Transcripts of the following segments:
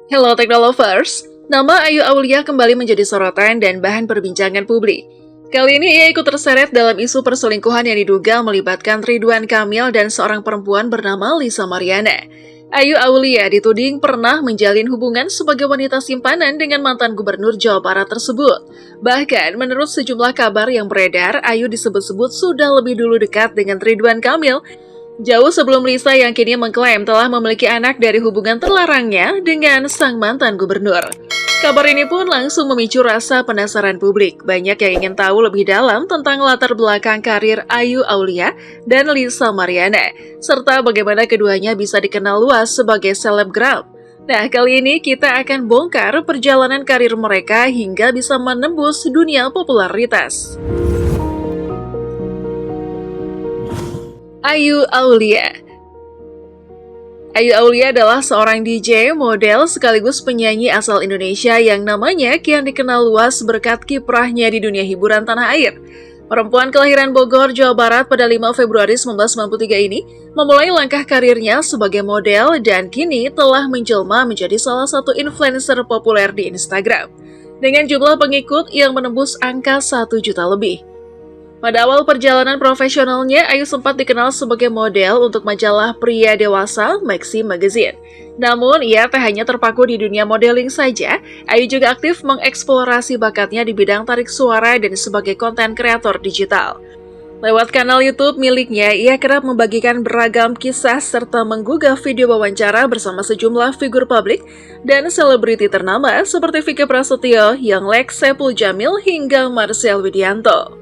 Hello Technolovers, nama Ayu Aulia kembali menjadi sorotan dan bahan perbincangan publik. Kali ini ia ikut terseret dalam isu perselingkuhan yang diduga melibatkan Ridwan Kamil dan seorang perempuan bernama Lisa Mariana. Ayu Aulia dituding pernah menjalin hubungan sebagai wanita simpanan dengan mantan gubernur Jawa Barat tersebut. Bahkan menurut sejumlah kabar yang beredar, Ayu disebut-sebut sudah lebih dulu dekat dengan Ridwan Kamil, jauh sebelum Lisa yang kini mengklaim telah memiliki anak dari hubungan terlarangnya dengan sang mantan gubernur. Kabar ini pun langsung memicu rasa penasaran publik. Banyak yang ingin tahu lebih dalam tentang latar belakang karir Ayu Aulia dan Lisa Mariana, serta bagaimana keduanya bisa dikenal luas sebagai selebgram. Nah, kali ini kita akan bongkar perjalanan karir mereka hingga bisa menembus dunia popularitas. Ayu Aulia. Ayu Aulia adalah seorang DJ, model, sekaligus penyanyi asal Indonesia yang namanya kian dikenal luas berkat kiprahnya di dunia hiburan tanah air. Perempuan kelahiran Bogor, Jawa Barat pada 5 Februari 1993 ini memulai langkah karirnya sebagai model dan kini telah menjelma menjadi salah satu influencer populer di Instagram dengan jumlah pengikut yang menembus angka 1 juta lebih. Pada awal perjalanan profesionalnya, Ayu sempat dikenal sebagai model untuk majalah pria dewasa Maxim Magazine. Namun, ia tak hanya terpaku di dunia modeling saja, Ayu juga aktif mengeksplorasi bakatnya di bidang tarik suara dan sebagai konten kreator digital. Lewat kanal YouTube miliknya, ia kerap membagikan beragam kisah serta menggugah video wawancara bersama sejumlah figur publik dan selebriti ternama seperti Vicky Prasetyo, Yonglek, Saipul Jamil, hingga Marcel Widianto.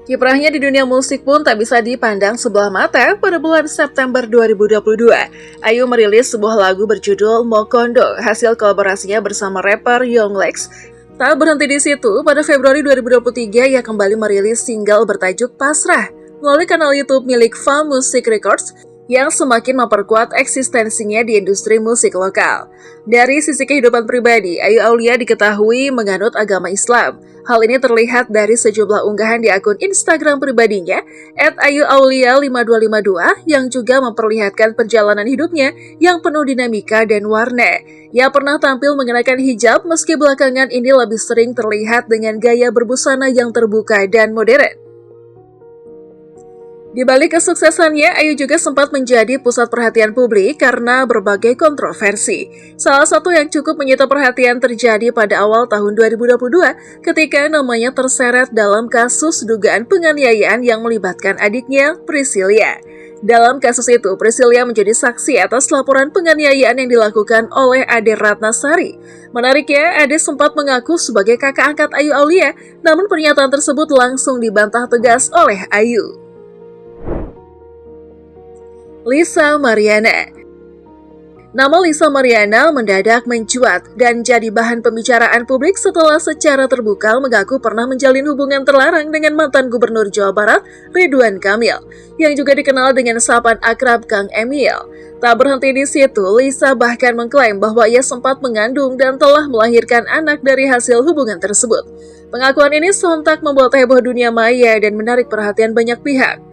Kiprahnya di dunia musik pun tak bisa dipandang sebelah mata. Pada bulan September 2022, Ayu merilis sebuah lagu berjudul Mokondo, hasil kolaborasinya bersama rapper Yonglex. Tak berhenti di situ, pada Februari 2023 ia kembali merilis single bertajuk Pasrah melalui kanal YouTube milik Fam Music Records yang semakin memperkuat eksistensinya di industri musik lokal. Dari sisi kehidupan pribadi, Ayu Aulia diketahui menganut agama Islam. Hal ini terlihat dari sejumlah unggahan di akun Instagram pribadinya @ayuaulia5252 yang juga memperlihatkan perjalanan hidupnya yang penuh dinamika dan warna. Ia pernah tampil mengenakan hijab meski belakangan ini lebih sering terlihat dengan gaya berbusana yang terbuka dan modern. Di balik kesuksesannya, Ayu juga sempat menjadi pusat perhatian publik karena berbagai kontroversi. Salah satu yang cukup menyita perhatian terjadi pada awal tahun 2022 ketika namanya terseret dalam kasus dugaan penganiayaan yang melibatkan adiknya, Priscilia. Dalam kasus itu, Priscilia menjadi saksi atas laporan penganiayaan yang dilakukan oleh Ade Ratnasari. Menariknya, Ade sempat mengaku sebagai kakak angkat Ayu Aulia, namun pernyataan tersebut langsung dibantah tegas oleh Ayu. Lisa Mariana. Nama Lisa Mariana mendadak mencuat dan jadi bahan pembicaraan publik setelah secara terbuka mengaku pernah menjalin hubungan terlarang dengan mantan gubernur Jawa Barat, Ridwan Kamil, yang juga dikenal dengan sapaan akrab Kang Emil. Tak berhenti di situ, Lisa bahkan mengklaim bahwa ia sempat mengandung dan telah melahirkan anak dari hasil hubungan tersebut. Pengakuan ini sontak membuat heboh dunia maya dan menarik perhatian banyak pihak.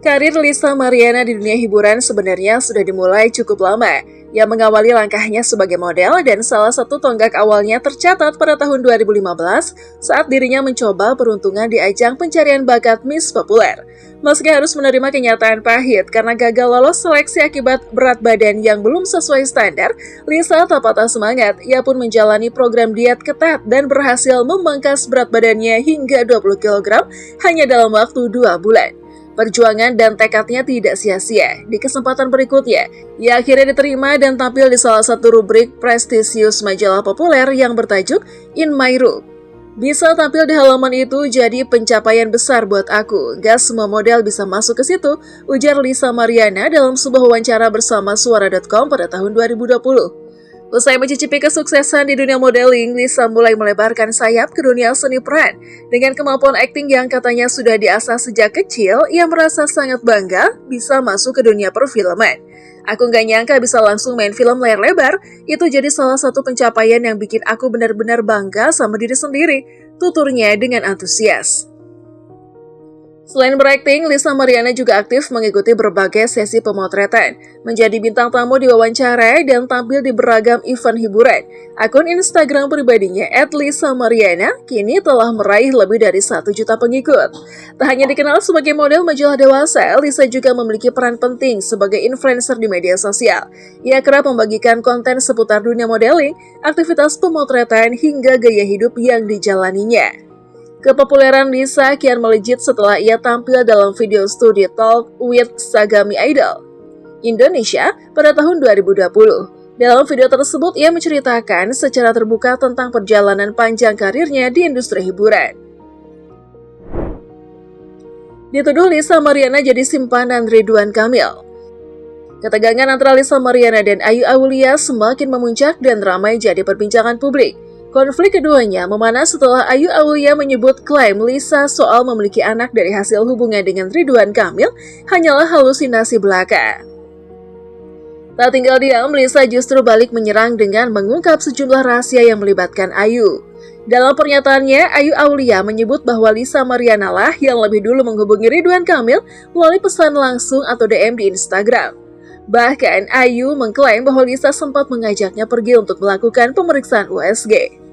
Karir Lisa Mariana di dunia hiburan sebenarnya sudah dimulai cukup lama. Ia mengawali langkahnya sebagai model dan salah satu tonggak awalnya tercatat pada tahun 2015 saat dirinya mencoba peruntungan di ajang pencarian bakat Miss Populer. Meski harus menerima kenyataan pahit karena gagal lolos seleksi akibat berat badan yang belum sesuai standar, Lisa tak patah semangat. Ia pun menjalani program diet ketat dan berhasil memangkas berat badannya hingga 20 kg hanya dalam waktu 2 bulan. Perjuangan dan tekadnya tidak sia-sia. Di kesempatan berikutnya, ia akhirnya diterima dan tampil di salah satu rubrik prestisius majalah populer yang bertajuk In My Room. Bisa tampil di halaman itu jadi pencapaian besar buat aku. Gak semua model bisa masuk ke situ, ujar Lisa Mariana dalam sebuah wawancara bersama Suara.com pada tahun 2020. Usai mencicipi kesuksesan di dunia modeling, Lisa mulai melebarkan sayap ke dunia seni peran. Dengan kemampuan akting yang katanya sudah diasah sejak kecil, ia merasa sangat bangga bisa masuk ke dunia perfilman. Aku gak nyangka bisa langsung main film layar lebar, itu jadi salah satu pencapaian yang bikin aku benar-benar bangga sama diri sendiri, tuturnya dengan antusias. Selain berakting, Lisa Mariana juga aktif mengikuti berbagai sesi pemotretan, menjadi bintang tamu di wawancara, dan tampil di beragam event hiburan. Akun Instagram pribadinya @LisaMariana kini telah meraih lebih dari 1 juta pengikut. Tak hanya dikenal sebagai model majalah dewasa, Lisa juga memiliki peran penting sebagai influencer di media sosial. Ia kerap membagikan konten seputar dunia modeling, aktivitas pemotretan, hingga gaya hidup yang dijalaninya. Kepopuleran Lisa kian melejit setelah ia tampil dalam video studi Talk with Sagami Idol Indonesia pada tahun 2020. Dalam video tersebut, ia menceritakan secara terbuka tentang perjalanan panjang karirnya di industri hiburan. Dituduh Lisa Mariana jadi simpanan Ridwan Kamil. Ketegangan antara Lisa Mariana dan Ayu Aulia semakin memuncak dan ramai jadi perbincangan publik. Konflik keduanya memanas setelah Ayu Aulia menyebut klaim Lisa soal memiliki anak dari hasil hubungan dengan Ridwan Kamil hanyalah halusinasi belaka. Tak tinggal diam, Lisa justru balik menyerang dengan mengungkap sejumlah rahasia yang melibatkan Ayu. Dalam pernyataannya, Ayu Aulia menyebut bahwa Lisa Mariana lah yang lebih dulu menghubungi Ridwan Kamil melalui pesan langsung atau DM di Instagram. Bahkan, Ayu mengklaim bahwa Lisa sempat mengajaknya pergi untuk melakukan pemeriksaan USG.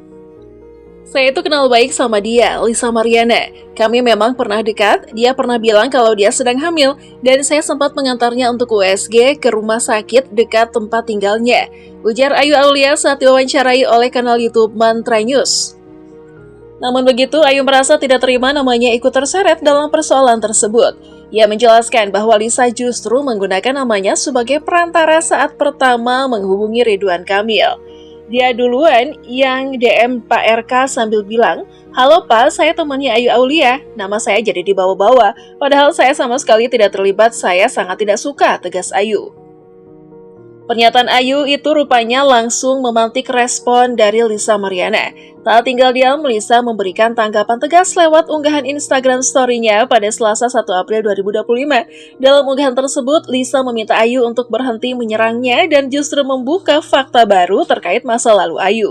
Saya itu kenal baik sama dia, Lisa Mariana. Kami memang pernah dekat, dia pernah bilang kalau dia sedang hamil, dan saya sempat mengantarnya untuk USG ke rumah sakit dekat tempat tinggalnya, ujar Ayu Aulia saat diwawancarai oleh kanal YouTube Mantra News. Namun begitu, Ayu merasa tidak terima namanya ikut terseret dalam persoalan tersebut. Ia menjelaskan bahwa Lisa justru menggunakan namanya sebagai perantara saat pertama menghubungi Ridwan Kamil. Dia duluan yang DM Pak RK sambil bilang, "Halo Pak, saya temannya Ayu Aulia. Nama saya jadi dibawa-bawa, padahal saya sama sekali tidak terlibat, saya sangat tidak suka," tegas Ayu. Pernyataan Ayu itu rupanya langsung memantik respon dari Lisa Mariana. Tak tinggal diam, Lisa memberikan tanggapan tegas lewat unggahan Instagram story-nya pada Selasa 1 April 2025. Dalam unggahan tersebut, Lisa meminta Ayu untuk berhenti menyerangnya dan justru membuka fakta baru terkait masa lalu Ayu.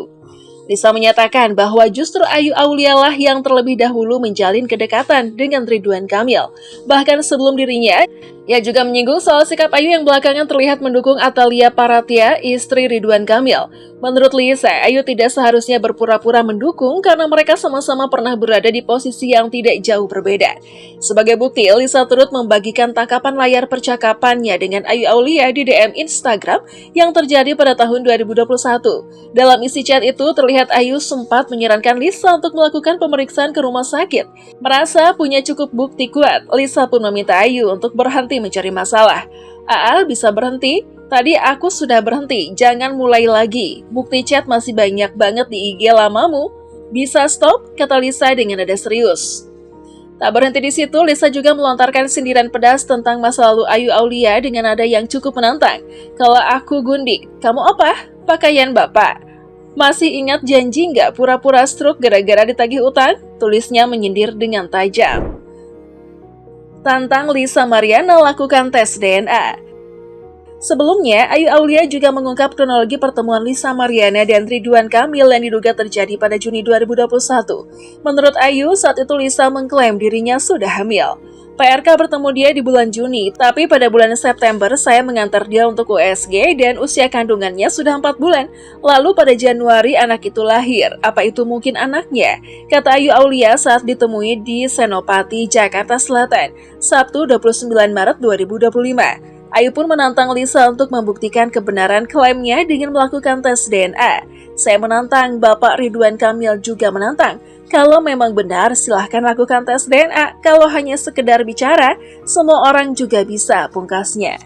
Lisa menyatakan bahwa justru Ayu Aulia lah yang terlebih dahulu menjalin kedekatan dengan Ridwan Kamil. Bahkan sebelum dirinya, ia juga menyinggung soal sikap Ayu yang belakangan terlihat mendukung Atalia Paratia, istri Ridwan Kamil. Menurut Lisa, Ayu tidak seharusnya berpura-pura mendukung karena mereka sama-sama pernah berada di posisi yang tidak jauh berbeda. Sebagai bukti, Lisa turut membagikan tangkapan layar percakapannya dengan Ayu Aulia di DM Instagram yang terjadi pada tahun 2021. Dalam isi chat itu terlihat Ayu sempat menyarankan Lisa untuk melakukan pemeriksaan ke rumah sakit. Merasa punya cukup bukti kuat, Lisa pun meminta Ayu untuk berhenti mencari masalah. "Aa, bisa berhenti? Tadi aku sudah berhenti, jangan mulai lagi. Bukti chat masih banyak banget di IG lamamu. Bisa stop?" kata Lisa dengan nada serius. Tak berhenti di situ, Lisa juga melontarkan sindiran pedas tentang masa lalu Ayu Aulia dengan nada yang cukup menantang. "Kalau aku gundik, kamu apa? Pakaian bapak. Masih ingat janji nggak pura-pura stroke gara-gara ditagih utang?" tulisnya menyindir dengan tajam. Tantang Lisa Mariana lakukan tes DNA. Sebelumnya, Ayu Aulia juga mengungkap kronologi pertemuan Lisa Mariana dan Ridwan Kamil yang diduga terjadi pada Juni 2021. Menurut Ayu, saat itu Lisa mengklaim dirinya sudah hamil. PRK bertemu dia di bulan Juni, tapi pada bulan September saya mengantar dia untuk USG dan usia kandungannya sudah 4 bulan. Lalu pada Januari anak itu lahir. Apa itu mungkin anaknya? Kata Ayu Aulia saat ditemui di Senopati, Jakarta Selatan, Sabtu 29 Maret 2025. Ayu pun menantang Lisa untuk membuktikan kebenaran klaimnya dengan melakukan tes DNA. "Saya menantang, Bapak Ridwan Kamil juga menantang. Kalau memang benar, silahkan lakukan tes DNA. Kalau hanya sekedar bicara, semua orang juga bisa," pungkasnya.